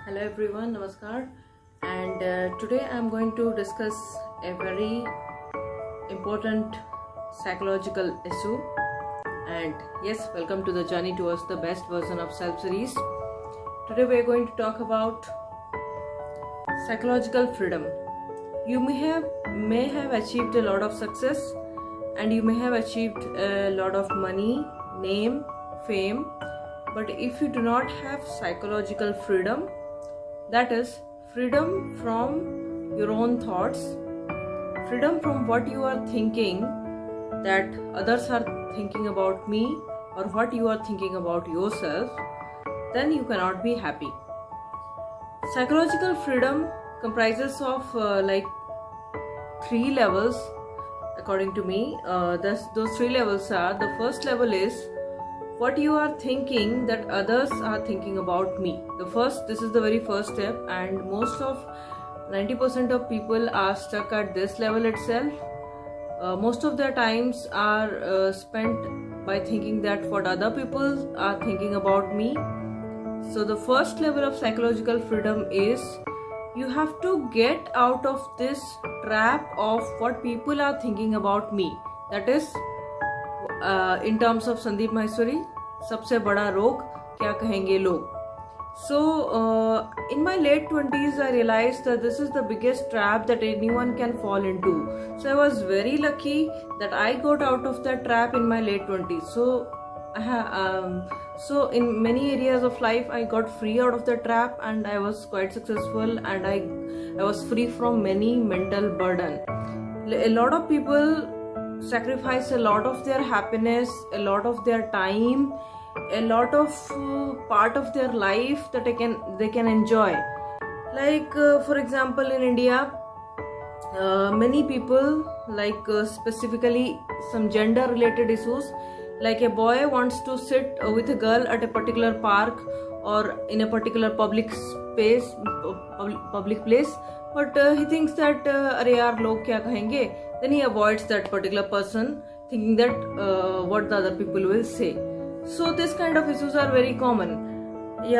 Hello everyone, Namaskar, and today I am going to discuss a very important psychological issue. And yes, welcome to the journey towards the best version of self series. Today we are going to talk about psychological freedom. You may have achieved a lot of success, and you may have achieved a lot of money, name, fame, but if you do not have psychological freedom, that is freedom from your own thoughts, freedom from what you are thinking that others are thinking about me or what you are thinking about yourself, then you cannot be happy. Psychological freedom comprises of three levels according to me. Those three levels are: the first level is what you are thinking that others are thinking about me. This is the very first step, and most of 90% of people are stuck at this level itself. Most of their times are spent by thinking that what other people are thinking about me. So the first level of psychological freedom is you have to get out of this trap of what people are thinking about me. That is, in terms of Sandeep Maheshwari, सबसे बड़ा रोग क्या कहेंगे लोग. So in my late 20s I realized that this is the biggest trap that anyone can fall into. So I was very lucky that I got out of that trap in my late 20s. So in many areas of life I got free out of the trap, and I was quite successful, and I was free from many mental burden. A lot of people sacrifice a lot of their happiness, a lot of their time, a lot of part of their life that they can enjoy. Like for example, in India, many people, specifically some gender related issues, like a boy wants to sit with a girl at a particular park or in a particular public place, but he thinks that अरे यार लोग क्या कहेंगे. Then he avoids that particular person, thinking that what the other people will say. So this kind of issues are very common. He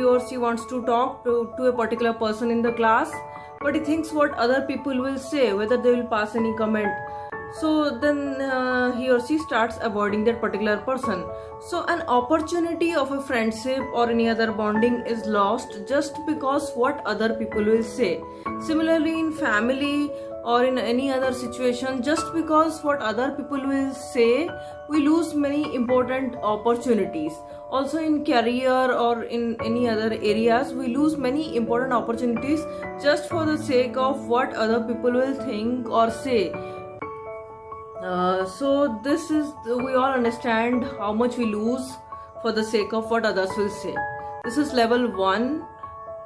or she wants to talk to a particular person in the class, but he thinks what other people will say, whether they will pass any comment. So then he or she starts avoiding that particular person. So an opportunity of a friendship or any other bonding is lost just because what other people will say. Similarly, in family or in any other situation, just because what other people will say, we lose many important opportunities. Also in career or in any other areas, we lose many important opportunities just for the sake of what other people will think or say. So this is, we all understand how much we lose for the sake of what others will say. This is level 1.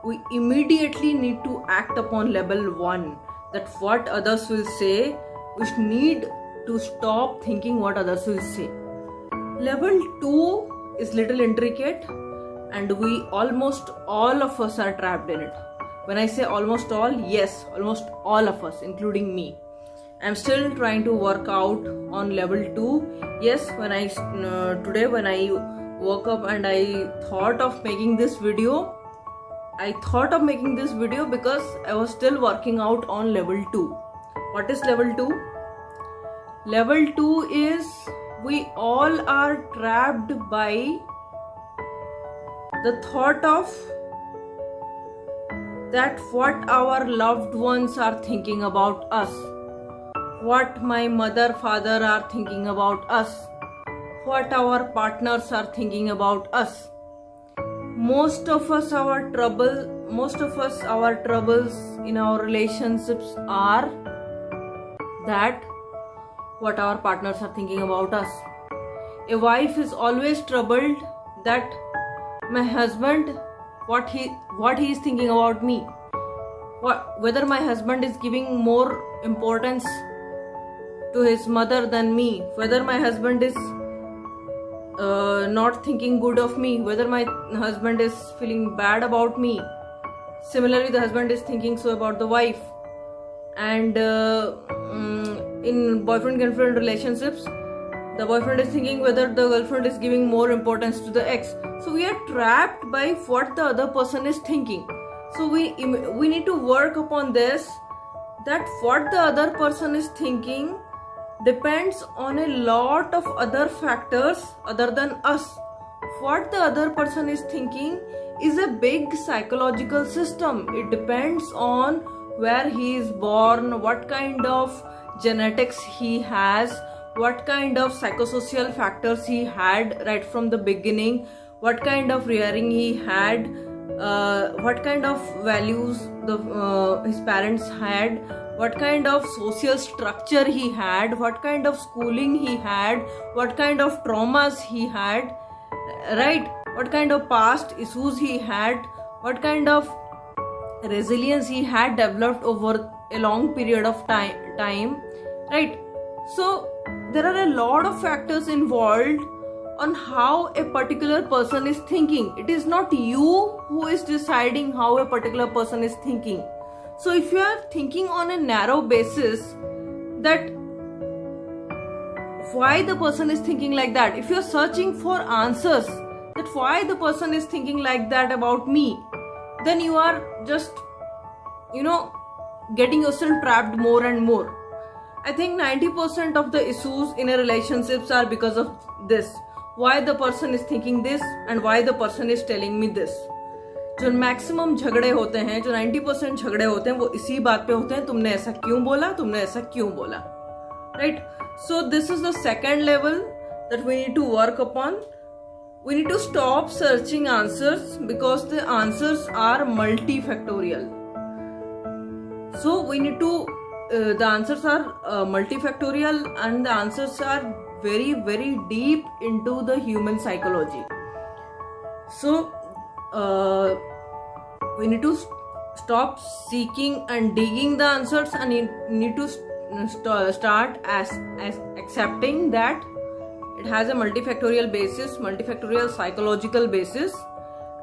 We immediately need to act upon level 1, that what others will say, we need to stop thinking what others will say. Level 2 is little intricate, and almost all of us are trapped in it. When I say almost all, yes, almost all of us, including me. I'm still trying to work out on level 2. Yes, today when I woke up and I thought of making this video, because I was still working out on level 2. What is level 2? Level 2 is we all are trapped by the thought of that what our loved ones are thinking about us, what my mother, father are thinking about us, what our partners are thinking about us. Most of us, our troubles in our relationships are that what our partners are thinking about us. A wife is always troubled that my husband, what he is thinking about me, whether my husband is giving more importance to his mother than me, whether my husband is not thinking good of me, whether my husband is feeling bad about me. Similarly, the husband is thinking so about the wife. And in boyfriend-girlfriend relationships, The boyfriend is thinking whether the girlfriend is giving more importance to the ex. So we are trapped by what the other person is thinking. So we need to work upon this, that what the other person is thinking depends on a lot of other factors other than us. What the other person is thinking is a big psychological system. It depends on where he is born, what kind of genetics he has, what kind of psychosocial factors he had right from the beginning, what kind of rearing he had, what kind of values his parents had, what kind of social structure he had, what kind of schooling he had, what kind of traumas he had, right? What kind of past issues he had, what kind of resilience he had developed over a long period of time, right? So there are a lot of factors involved on how a particular person is thinking. It is not you who is deciding how a particular person is thinking. So if you are thinking on a narrow basis that why the person is thinking like that, if you are searching for answers that why the person is thinking like that about me, then you are just, getting yourself trapped more and more. I think 90% of the issues in a relationships are because of this. Why the person is thinking this and why the person is telling me this. जो maximum झगड़े होते हैं, जो 90% झगड़े होते हैं, वो इसी बात पे होते हैं, तुमने ऐसा क्यों बोला, तुमने ऐसा क्यों बोला, right? So this is the second level that we need to work upon. We need to stop searching answers because the answers are multifactorial. So we need to, the answers are multifactorial, and the answers are very, very deep into the human psychology. So we need to stop seeking and digging the answers, and you need to start as accepting that it has a multifactorial basis, multifactorial psychological basis.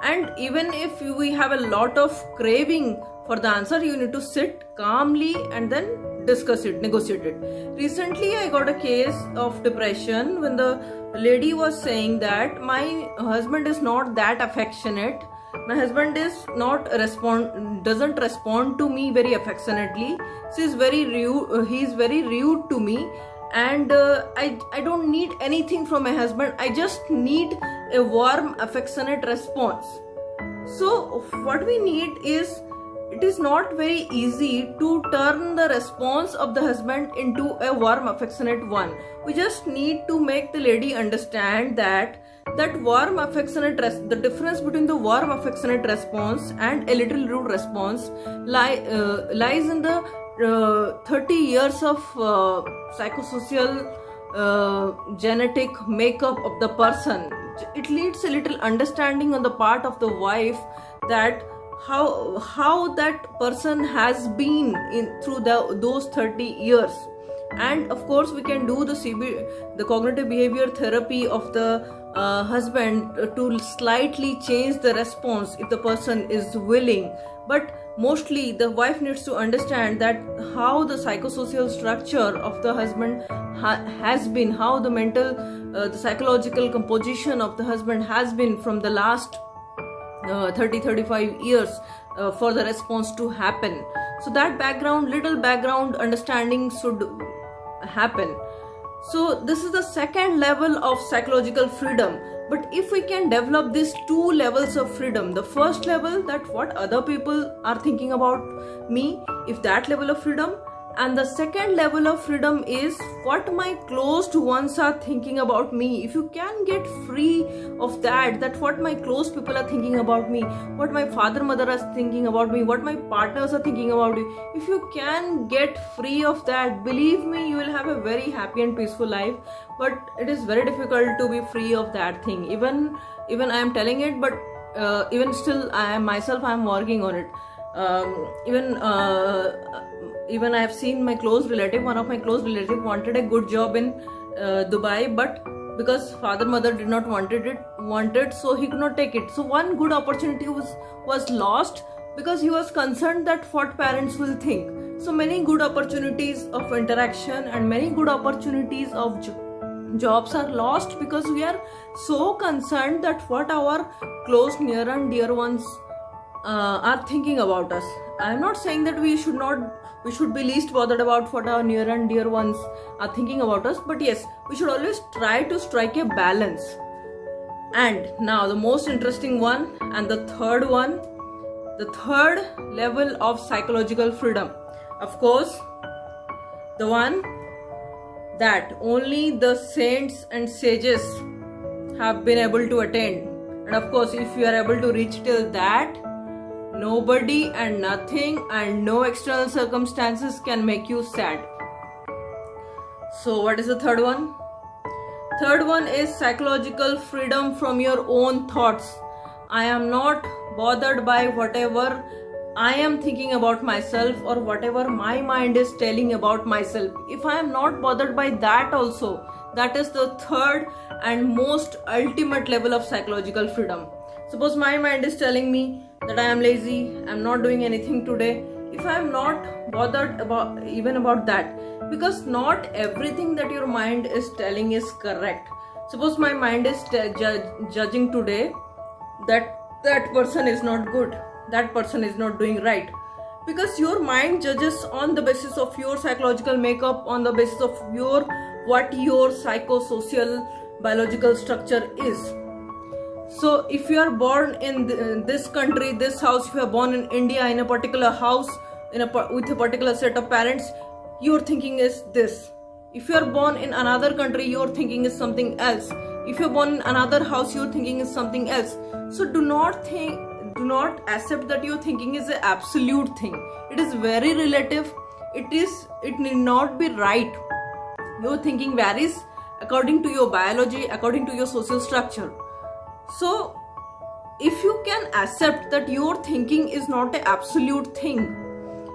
And even if we have a lot of craving for the answer, you need to sit calmly and then discuss it, negotiate it. Recently I got a case of depression when the lady was saying that my husband is not that affectionate, my husband is doesn't respond to me very affectionately, he is very rude to me, and I don't need anything from my husband, I just need a warm affectionate response. So what we need is, it is not very easy to turn the response of the husband into a warm affectionate one. We just need to make the lady understand that warm affectionate the difference between the warm affectionate response and a little rude response lies in the 30 years of psychosocial genetic makeup of the person. It needs a little understanding on the part of the wife that how that person has been through those 30 years. And of course we can do the cognitive behavior therapy of the husband to slightly change the response if the person is willing, but mostly the wife needs to understand that how the psychosocial structure of the husband has been, how the mental the psychological composition of the husband has been from the last 30-35 years for the response to happen. So that little background understanding should happen. So this is the second level of psychological freedom. But if we can develop these two levels of freedom, the first level, that what other people are thinking about me, if that level of freedom, and the second level of freedom is what my closed ones are thinking about me. If you can get free of that what my close people are thinking about me, what my father, mother are thinking about me, what my partners are thinking about me, if you can get free of that, believe me, you will have a very happy and peaceful life. But it is very difficult to be free of that thing. Even I am telling it, but even still I am working on it. Even I have seen my close relative, one of my close relatives wanted a good job in Dubai, but because father mother did not wanted, so he could not take it. So one good opportunity was lost because he was concerned that what parents will think. So many good opportunities of interaction and many good opportunities of Jobs are lost because we are so concerned that what our close, near and dear ones are thinking about us. I am not saying that we should be least bothered about what our near and dear ones are thinking about us, but yes, we should always try to strike a balance. And now the most interesting one, and the third one, the third level of psychological freedom, of course, the one that only the saints and sages have been able to attain. And of course, if you are able to reach till that, nobody and nothing and no external circumstances can make you sad. So what is the third one? Third one is psychological freedom from your own thoughts. I am not bothered by whatever I am thinking about myself or whatever my mind is telling about myself. If I am not bothered by that also, that is the third and most ultimate level of psychological freedom. Suppose my mind is telling me that I am lazy, I am not doing anything today. If I am not bothered about that, because not everything that your mind is telling is correct. Suppose my mind is judging today that person is not good, that person is not doing right, because your mind judges on the basis of your psychological makeup, on the basis of what your psychosocial biological structure is. So if you are born in this country, this house, if you are born in India in a particular house with a particular set of parents, your thinking is this. If you are born in another country, your thinking is something else. If you are born in another house, your thinking is something else. So do not accept that your thinking is an absolute thing. It is very relative. It need not be right. Your thinking varies according to your biology, according to your social structure. So if you can accept that your thinking is not an absolute thing,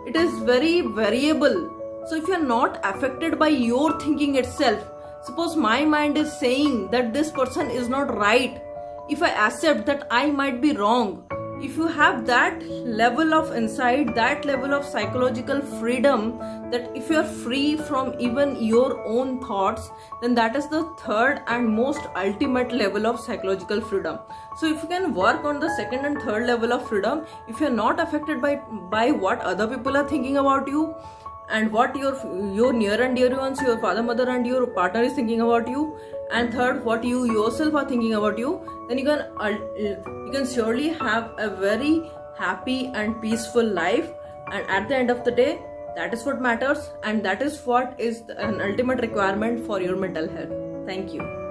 it is very variable. So if you are not affected by your thinking itself, suppose my mind is saying that this person is not right, if I accept that I might be wrong, if you have that level of insight, that level of psychological freedom, that if you are free from even your own thoughts, then that is the third and most ultimate level of psychological freedom. So if you can work on the second and third level of freedom, if you are not affected by what other people are thinking about you, and what your near and dear ones, your father, mother and your partner is thinking about you, and third, what you yourself are thinking about you, then you can surely have a very happy and peaceful life. And at the end of the day, that is what matters, and that is what is an ultimate requirement for your mental health. Thank you.